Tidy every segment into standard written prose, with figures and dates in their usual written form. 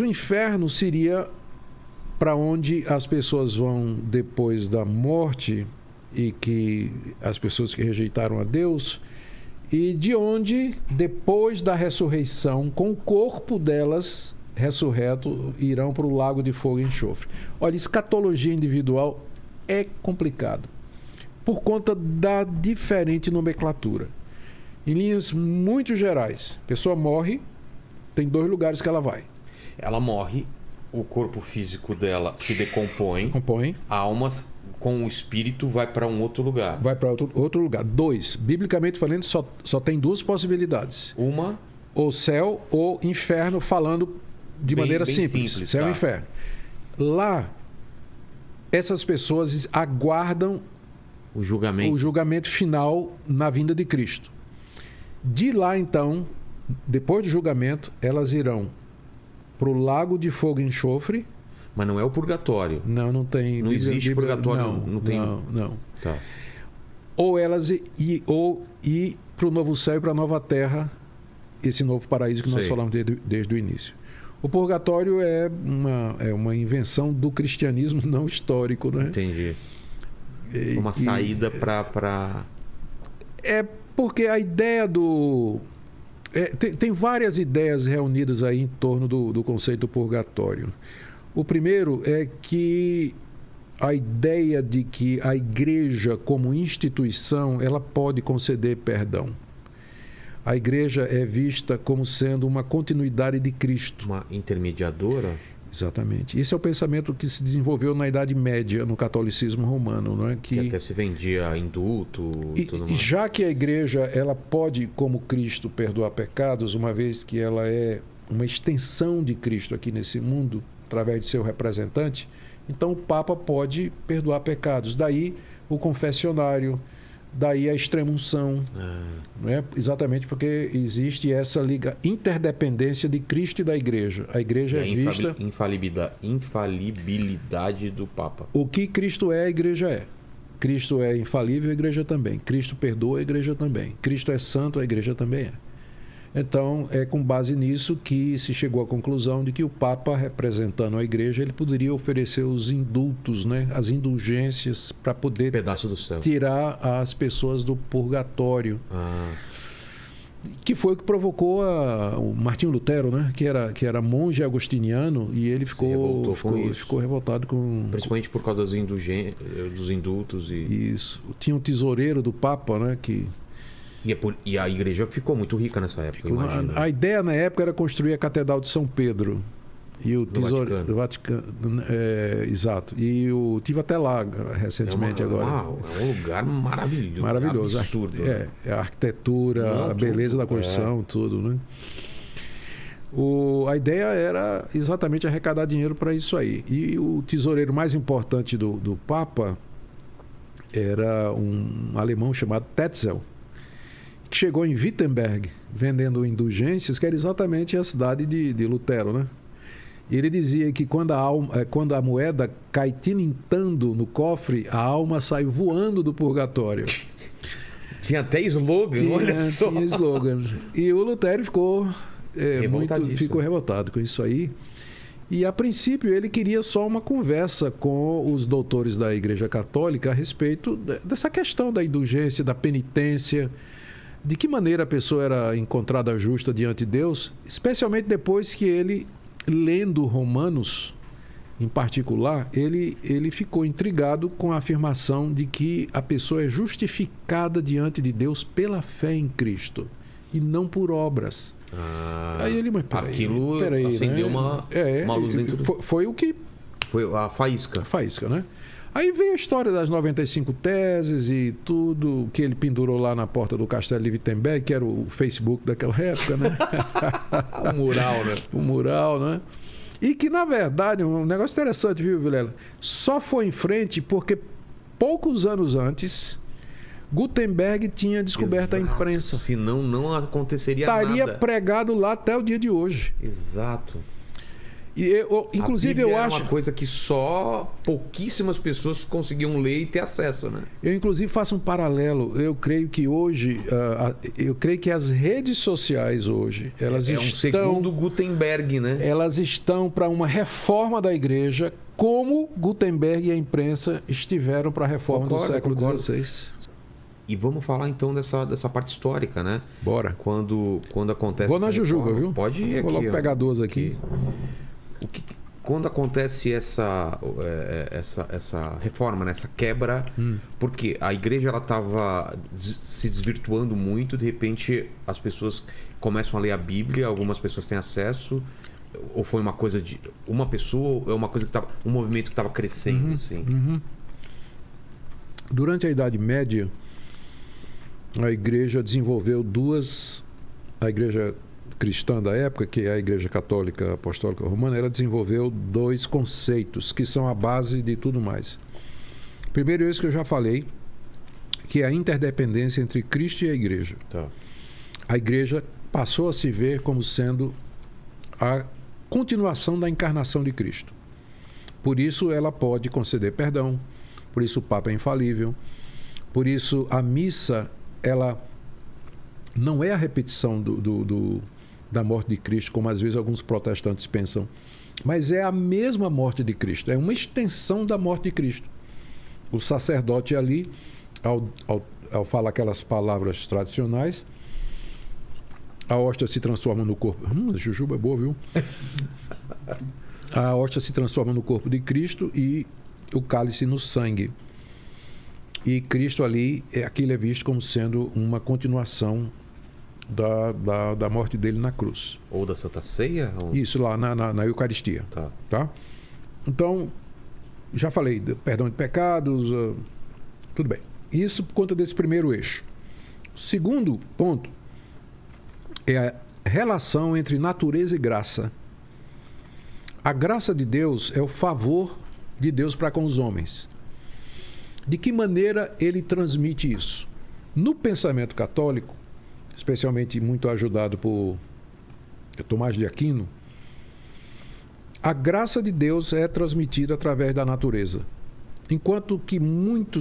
o inferno seria para onde as pessoas vão depois da morte, e que as pessoas que rejeitaram a Deus, e de onde, depois da ressurreição, com o corpo delas ressurreto, irão para o lago de fogo e enxofre. Olha, escatologia individual é complicado, por conta da diferente nomenclatura. Em linhas muito gerais, a pessoa morre, tem 2 lugares que ela vai. Ela morre, o corpo físico dela se decompõe, a alma com o espírito vai para um outro lugar. Vai para outro lugar. 2. Biblicamente falando, só tem 2 possibilidades. Uma? Ou céu ou inferno, falando de maneira simples. Céu e inferno. Lá, essas pessoas aguardam o julgamento final na vinda de Cristo. De lá, então, depois do julgamento, elas irão para o lago de fogo e enxofre. Mas não é o purgatório. Não tem. Não existe purgatório. Não. Tá. Ou elas ir para o novo céu e para a nova terra, esse novo paraíso que nós falamos desde o início. O purgatório é uma invenção do cristianismo não histórico, né? Entendi. Uma saída para... É porque a ideia do... tem várias ideias reunidas aí em torno do conceito do purgatório. O primeiro é que a ideia de que a igreja como instituição, ela pode conceder perdão. A igreja é vista como sendo uma continuidade de Cristo. Uma intermediadora? Exatamente. Esse é o pensamento que se desenvolveu na Idade Média, no catolicismo romano, não é? Que até se vendia indulto e tudo mais. Já que a igreja ela pode, como Cristo, perdoar pecados, uma vez que ela é uma extensão de Cristo aqui nesse mundo, através de seu representante, então o Papa pode perdoar pecados. Daí o confessionário, daí a extrema-unção. Não é? Exatamente porque existe essa interdependência de Cristo e da igreja. A igreja é vista... infalibilidade do Papa. O que Cristo é, a igreja é. Cristo é infalível, a igreja também. Cristo perdoa, a igreja também. Cristo é santo, a igreja também é. Então, é com base nisso que se chegou à conclusão de que o Papa, representando a igreja, ele poderia oferecer os indultos, né? As indulgências para poder pedaço do céu. Tirar as pessoas do purgatório. Que foi o que provocou o Martinho Lutero, né? Que era monge agostiniano, e ele ficou revoltado com... Principalmente por causa dos indultos. Isso. Tinha um tesoureiro do Papa, né? E a igreja ficou muito rica nessa época, imagina. A ideia na época era construir a Catedral de São Pedro. E o tesouro do Vaticano. Exato. E eu tive até lá recentemente agora. É um lugar maravilhoso. Maravilhoso. Absurdo. A arquitetura, a beleza da construção, tudo, né? A ideia era exatamente arrecadar dinheiro para isso aí. E o tesoureiro mais importante do Papa era um alemão chamado Tetzel, que chegou em Wittenberg vendendo indulgências, que era exatamente a cidade de Lutero, né? E ele dizia que quando a moeda cai tinintando no cofre, a alma sai voando do purgatório. Tinha até slogan, olha só. Tinha slogan. E o Lutero ficou revoltado com isso aí. E, a princípio, ele queria só uma conversa com os doutores da Igreja Católica a respeito dessa questão da indulgência, da penitência, de que maneira a pessoa era encontrada justa diante de Deus, especialmente depois que ele, lendo Romanos, em particular, ele ficou intrigado com a afirmação de que a pessoa é justificada diante de Deus pela fé em Cristo e não por obras. Aí ele, mas peraí, acendeu, né? uma luz dentro do... Foi o que... Foi a faísca. A faísca, né? Aí veio a história das 95 teses e tudo que ele pendurou lá na porta do Castelo de Wittenberg, que era o Facebook daquela época, né? O mural, né? O mural, né? E que, na verdade, um negócio interessante, viu, Vilela? Só foi em frente porque poucos anos antes, Gutenberg tinha descoberto a imprensa. Senão não aconteceria nada. Estaria pregado lá até o dia de hoje. Exato. Inclusive, eu acho... é uma coisa que só pouquíssimas pessoas conseguiam ler e ter acesso, né? Eu, inclusive, faço um paralelo. Eu creio que hoje... eu creio que as redes sociais hoje, elas estão... um segundo Gutenberg, né? Elas estão para uma reforma da igreja, como Gutenberg e a imprensa estiveram para a reforma do século XVI. E vamos falar então dessa parte histórica, né? Bora. Quando acontece... Vou na Jujuba, viu? Pode ir aqui. Vou logo pegar duas aqui. Quando acontece essa reforma, né? Essa quebra, porque a igreja estava se desvirtuando muito, de repente as pessoas começam a ler a Bíblia, algumas pessoas têm acesso, ou foi uma coisa de uma pessoa, ou é uma coisa que estava, um movimento que estava crescendo, assim? Durante a Idade Média, a igreja desenvolveu a igreja cristã da época, que é a Igreja Católica Apostólica Romana, ela desenvolveu 2 conceitos que são a base de tudo mais. Primeiro, esse que eu já falei, que é a interdependência entre Cristo e a igreja. Tá. A igreja passou a se ver como sendo a continuação da encarnação de Cristo. Por isso ela pode conceder perdão, por isso o Papa é infalível, por isso a missa, ela não é a repetição da morte de Cristo, como às vezes alguns protestantes pensam, mas é a mesma morte de Cristo, é uma extensão da morte de Cristo. O sacerdote ali, ao falar aquelas palavras tradicionais, a hóstia se transforma no corpo... a jujuba é boa, viu? A hóstia se transforma no corpo de Cristo e o cálice no sangue. E Cristo ali, aquilo é visto como sendo uma continuação da morte dele na cruz. Ou da Santa Ceia? Ou... Isso, lá na Eucaristia. Tá? Então, já falei, perdão de pecados, tudo bem. Isso por conta desse primeiro eixo. O segundo ponto é a relação entre natureza e graça. A graça de Deus é o favor de Deus para com os homens. De que maneira ele transmite isso? No pensamento católico, especialmente muito ajudado por Tomás de Aquino, a graça de Deus é transmitida através da natureza. Enquanto que muito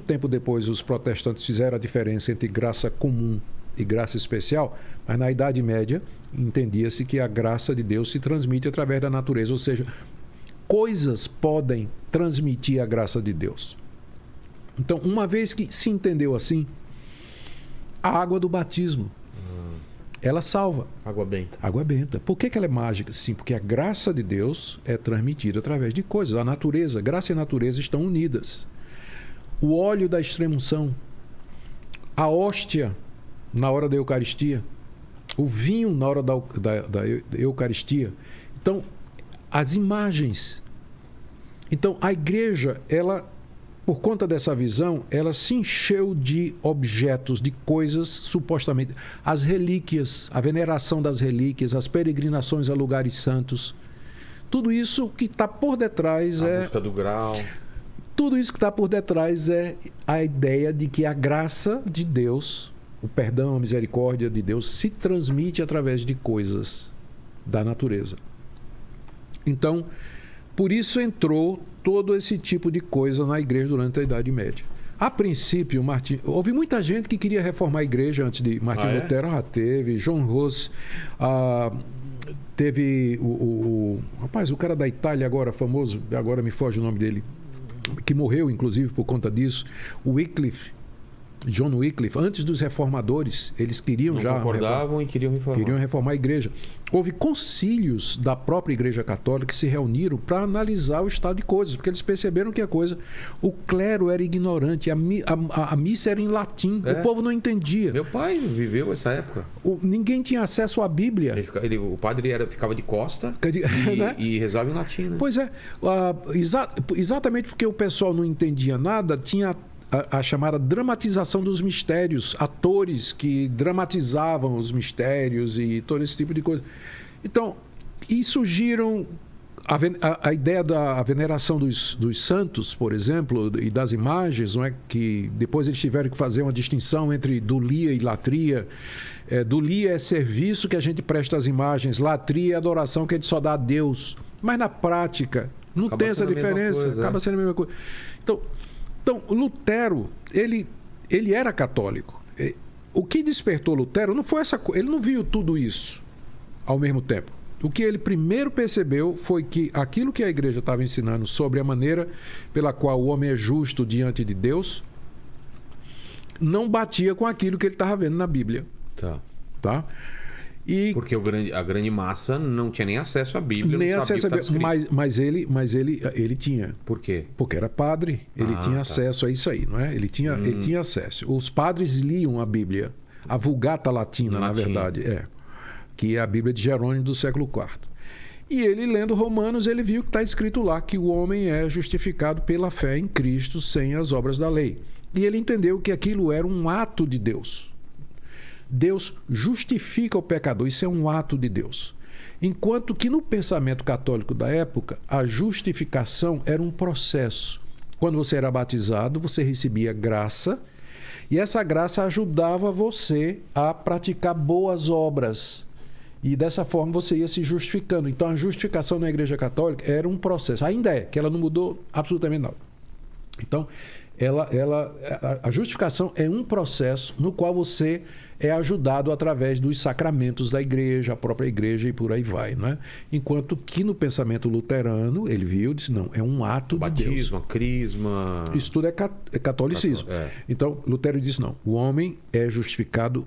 tempo depois os protestantes fizeram a diferença entre graça comum e graça especial, mas na Idade Média entendia-se que a graça de Deus se transmite através da natureza, ou seja, coisas podem transmitir a graça de Deus. Então, uma vez que se entendeu assim, a água do batismo, ela salva. Água benta. Água benta. Por que ela é mágica? Sim, porque a graça de Deus é transmitida através de coisas. A natureza, graça e natureza estão unidas. O óleo da extrema-unção, a hóstia na hora da Eucaristia, o vinho na hora da Eucaristia. Então, as imagens. Então, a igreja, ela... Por conta dessa visão, ela se encheu de objetos, de coisas supostamente... As relíquias, a veneração das relíquias, as peregrinações a lugares santos. Tudo isso que está por detrás a busca do grau. Tudo isso que está por detrás é a ideia de que a graça de Deus, o perdão, a misericórdia de Deus, se transmite através de coisas da natureza. Então, por isso entrou todo esse tipo de coisa na igreja durante a Idade Média. A princípio, houve muita gente que queria reformar a igreja antes de Martim Lutero. Teve João Ros, teve rapaz, o cara da Itália agora, famoso, agora me foge o nome dele, que morreu, inclusive, por conta disso, o Wycliffe, John Wycliffe. Antes dos reformadores, eles queriam Não concordavam e queriam reformar. Queriam reformar a igreja. Houve concílios da própria Igreja Católica que se reuniram para analisar o estado de coisas, porque eles perceberam que o clero era ignorante, a missa era em latim, o povo não entendia. Meu pai viveu essa época. Ninguém tinha acesso à Bíblia. O padre ficava de costa né? e rezava em latim. Né? Pois é, exatamente porque o pessoal não entendia nada, tinha a chamada dramatização dos mistérios, atores que dramatizavam os mistérios e todo esse tipo de coisa. Então, e surgiram a ideia da veneração dos santos, por exemplo, e das imagens, não é, que depois eles tiveram que fazer uma distinção entre dulia e latria. Dulia é serviço que a gente presta às imagens, latria é adoração que a gente só dá a Deus. Mas na prática não tem essa diferença, acaba sendo a mesma coisa. Então Lutero, ele era católico. O que despertou Lutero não foi essa coisa, ele não viu tudo isso ao mesmo tempo. O que ele primeiro percebeu foi que aquilo que a igreja estava ensinando sobre a maneira pela qual o homem é justo diante de Deus não batia com aquilo que ele estava vendo na Bíblia. Tá? Porque a grande massa não tinha nem acesso à Bíblia. Nem acesso à Bíblia. Mas ele tinha. Por quê? Porque era padre. Ele tinha acesso a isso aí, não é? Ele tinha acesso. Os padres liam a Bíblia. A Vulgata Latina, na verdade. Que é a Bíblia de Jerônimo do século IV. E ele, lendo Romanos, ele viu que está escrito lá que o homem é justificado pela fé em Cristo sem as obras da lei. E ele entendeu que aquilo era um ato de Deus. Deus justifica o pecador, isso é um ato de Deus. Enquanto que no pensamento católico da época, a justificação era um processo. Quando você era batizado, você recebia graça, e essa graça ajudava você a praticar boas obras. E dessa forma você ia se justificando. Então a justificação na Igreja Católica era um processo. Ainda é, que ela não mudou absolutamente nada. Então, a justificação é um processo no qual você é ajudado através dos sacramentos da igreja, a própria igreja e por aí vai, né? Enquanto que no pensamento luterano, ele viu e disse, não, é um ato de Deus. Batismo, crisma... Isso tudo é catolicismo. Então, Lutero disse, não, o homem é justificado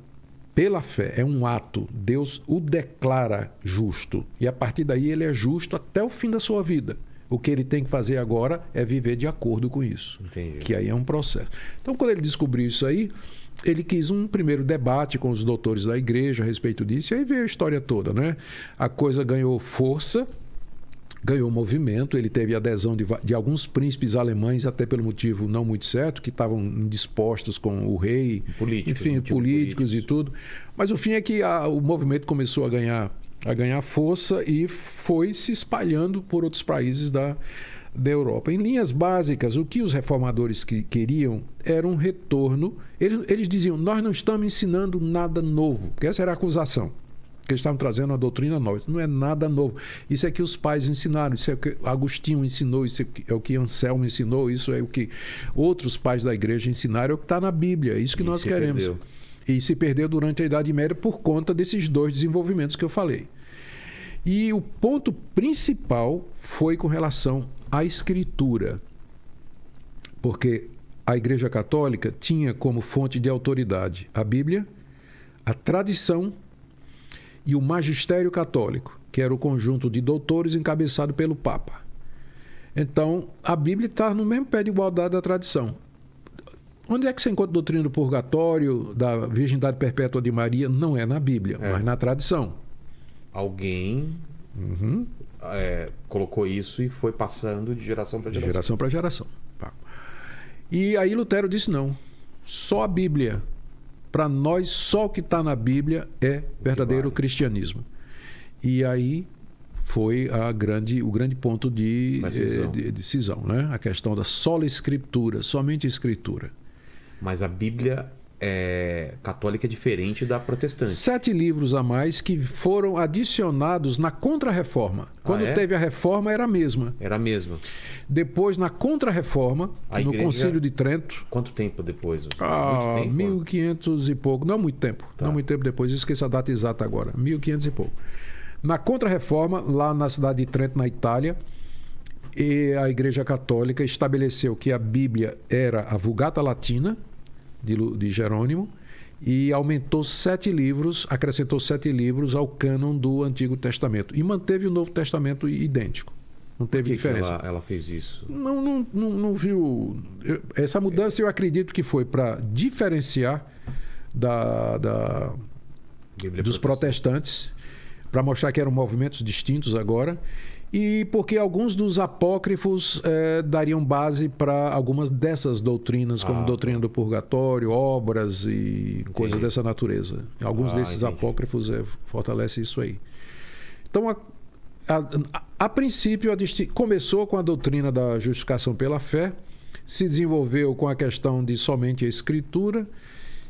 pela fé, é um ato. Deus o declara justo. E a partir daí ele é justo até o fim da sua vida. O que ele tem que fazer agora é viver de acordo com isso. Entendi. Que aí é um processo. Então, quando ele descobriu isso aí, ele quis um primeiro debate com os doutores da igreja a respeito disso, e aí veio a história toda, né? A coisa ganhou força, ganhou movimento, ele teve adesão de alguns príncipes alemães, até pelo motivo não muito certo, que estavam indispostos com o rei, políticos e tudo. Mas o fim é que o movimento começou a ganhar força e foi se espalhando por outros países da Europa. Em linhas básicas, o que os reformadores queriam era um retorno. Eles diziam, nós não estamos ensinando nada novo, porque essa era a acusação, que eles estavam trazendo uma doutrina nova. Isso não é nada novo. Isso é que os pais ensinaram, isso é o que Agostinho ensinou, isso é o que Anselmo ensinou, isso é o que outros pais da igreja ensinaram, é o que está na Bíblia, é isso que nós queremos. Perdeu. E se perdeu durante a Idade Média por conta desses dois desenvolvimentos que eu falei. E o ponto principal foi com relação à Escritura, porque a Igreja Católica tinha como fonte de autoridade a Bíblia, a tradição e o magistério católico, que era o conjunto de doutores encabeçado pelo Papa. Então, a Bíblia está no mesmo pé de igualdade da tradição. Onde é que você encontra a doutrina do purgatório, da virgindade perpétua de Maria? Não é na Bíblia, mas na tradição. Alguém colocou isso e foi passando de geração para geração. De geração para geração. E aí Lutero disse não. Só a Bíblia. Para nós, só o que está na Bíblia é verdadeiro cristianismo. E aí foi o grande ponto de decisão, né? A questão da sola escritura, somente escritura. Mas a Bíblia católica é diferente da protestante. 7 livros a mais que foram adicionados na Contra-Reforma. Quando teve a Reforma, era a mesma. Era a mesma. Depois, na Contra-Reforma, no Concílio de Trento... Quanto tempo depois? Muito tempo? 1500 e pouco. Não muito tempo. Tá. Não muito tempo depois. Eu esqueci a data exata agora. 1500 e pouco. Na Contra-Reforma, lá na cidade de Trento, na Itália, e a Igreja Católica estabeleceu que a Bíblia era a Vulgata Latina, de Jerônimo, e aumentou 7 livros, acrescentou 7 livros ao cânon do Antigo Testamento. E manteve o Novo Testamento idêntico. Não teve diferença. Que ela fez isso? Não viu. Essa mudança eu acredito que foi para diferenciar dos protestantes, para mostrar que eram movimentos distintos agora. E porque alguns dos apócrifos dariam base para algumas dessas doutrinas, como doutrina do purgatório, obras e coisas dessa natureza. Alguns desses apócrifos fortalecem isso aí. Então, a princípio, começou com a doutrina da justificação pela fé, se desenvolveu com a questão de somente a Escritura,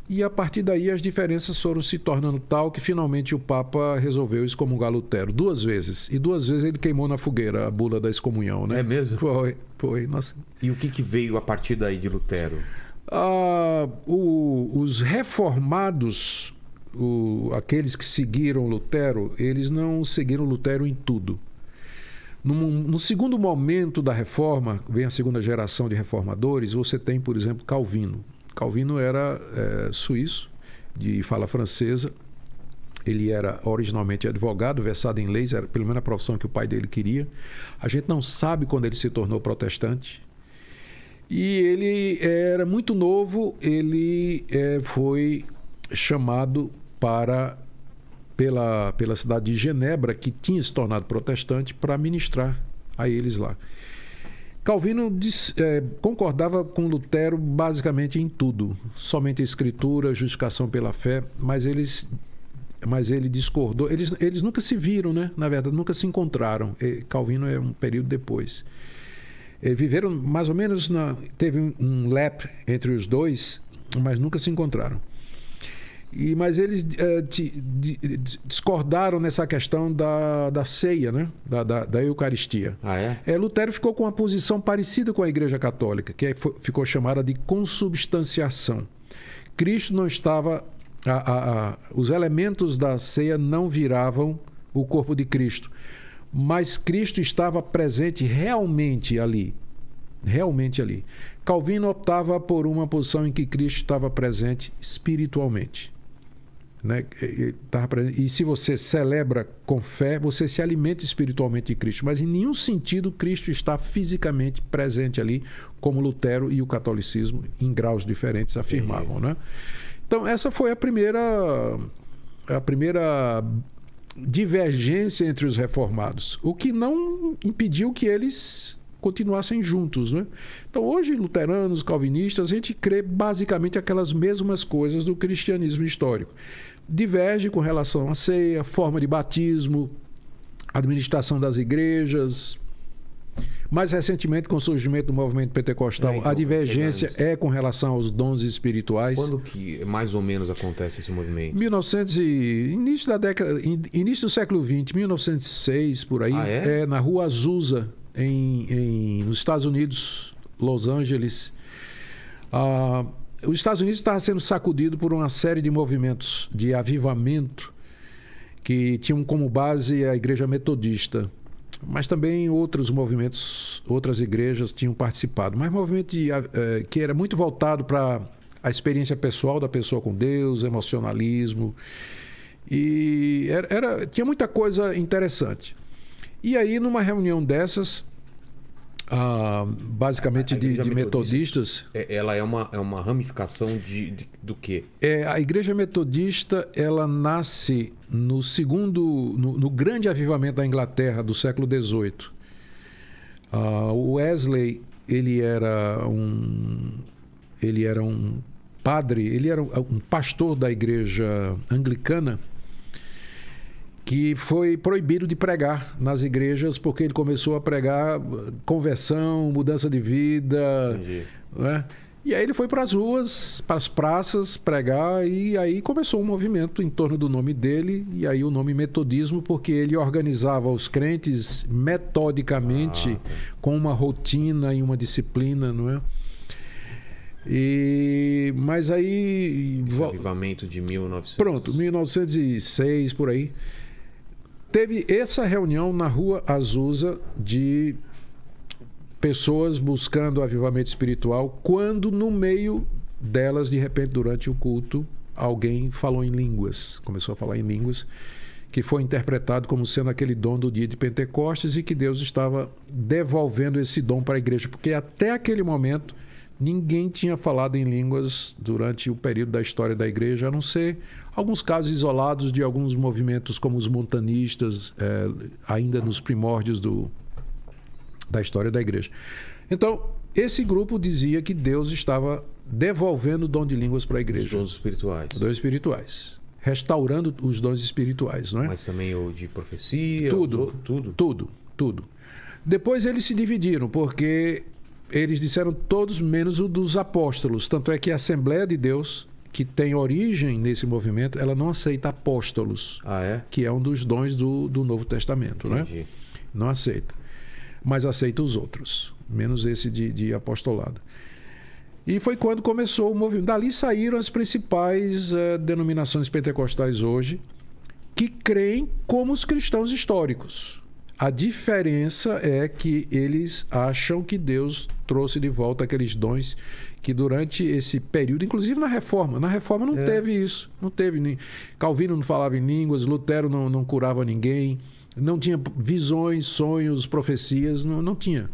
e a partir daí as diferenças foram se tornando tal que finalmente o Papa resolveu excomungar Lutero 2 vezes. E 2 vezes ele queimou na fogueira a bula da excomunhão, né? É mesmo? Foi. Nossa. E o que veio a partir daí de Lutero? Os reformados, aqueles que seguiram Lutero, eles não seguiram Lutero em tudo. No segundo momento da reforma, vem a segunda geração de reformadores, você tem, por exemplo, Calvino. Calvino era suíço, de fala francesa. Ele era originalmente advogado, versado em leis, era pelo menos a profissão que o pai dele queria. A gente não sabe quando ele se tornou protestante. E ele era muito novo, ele foi chamado pela cidade de Genebra, que tinha se tornado protestante, para ministrar a eles lá. Calvino concordava com Lutero basicamente em tudo, somente a Escritura, justificação pela fé, mas ele discordou. Eles nunca se viram, né? Na verdade, nunca se encontraram. Calvino é um período depois. Viveram mais ou menos, teve um lap entre os dois, mas nunca se encontraram. Mas eles discordaram nessa questão da ceia, né? da Eucaristia. Ah, é? Lutero ficou com uma posição parecida com a Igreja Católica, que ficou chamada de consubstanciação. Cristo não estava... os elementos da ceia não viravam o corpo de Cristo, mas Cristo estava presente realmente ali. Realmente ali. Calvino optava por uma posição em que Cristo estava presente espiritualmente. Né? E se você celebra com fé, você se alimenta espiritualmente de Cristo, mas em nenhum sentido Cristo está fisicamente presente ali, como Lutero e o catolicismo, em graus diferentes, afirmavam. Né? Então essa foi a primeira divergência entre os reformados, o que não impediu que eles continuassem juntos, né? Então hoje, luteranos, calvinistas, a gente crê basicamente aquelas mesmas coisas do cristianismo histórico. Diverge com relação à ceia, forma de batismo, administração das igrejas. Mais recentemente, com o surgimento do movimento pentecostal, então, a divergência é com relação aos dons espirituais. Quando que mais ou menos acontece esse movimento? Início do século XX, 1906, por aí, na Rua Azusa, nos Estados Unidos, Los Angeles. Os Estados Unidos estava sendo sacudido por uma série de movimentos de avivamento que tinham como base a Igreja Metodista, mas também outros movimentos, outras igrejas tinham participado. Mas movimento que era muito voltado para a experiência pessoal da pessoa com Deus, emocionalismo. E tinha muita coisa interessante. E aí, numa reunião dessas, basicamente de metodistas... Ela é uma ramificação do quê? A Igreja Metodista, ela nasce no grande avivamento da Inglaterra do século XVIII. O Wesley, ele era um padre, ele era um pastor da Igreja Anglicana, que foi proibido de pregar nas igrejas porque ele começou a pregar conversão, mudança de vida. Entendi. Né? E aí ele foi para as ruas, para as praças pregar, e aí começou um movimento em torno do nome dele, e aí o nome metodismo, porque ele organizava os crentes metodicamente, com uma rotina e uma disciplina, não é? Mas aí... Esse avivamento de 1900... Pronto, 1906, por aí. Teve essa reunião na Rua Azusa de pessoas buscando avivamento espiritual, quando no meio delas, de repente, durante o culto, alguém falou em línguas, começou a falar em línguas, que foi interpretado como sendo aquele dom do dia de Pentecostes e que Deus estava devolvendo esse dom para a igreja, porque até aquele momento ninguém tinha falado em línguas durante o período da história da igreja, a não ser alguns casos isolados de alguns movimentos como os montanistas, ainda nos primórdios da história da igreja. Então, esse grupo dizia que Deus estava devolvendo o dom de línguas para a igreja. Os dons espirituais. Dons espirituais. restaurando os dons espirituais, não é? Mas também o de profecia, Tudo. Tudo. Depois eles se dividiram, porque eles disseram todos menos o dos apóstolos. Tanto é que a Assembleia de Deus, que tem origem nesse movimento, ela não aceita apóstolos, que é um dos dons do Novo Testamento, Entendi. né? Não aceita. Mas aceita os outros, menos esse de apostolado. E foi quando começou o movimento. Dali saíram as principais denominações pentecostais hoje, que creem como os cristãos históricos. A diferença é que eles acham que Deus trouxe de volta aqueles dons que durante esse período, inclusive na Reforma não teve isso. Não teve. Calvino não falava em línguas, Lutero não curava ninguém, não tinha visões, sonhos, profecias, não tinha.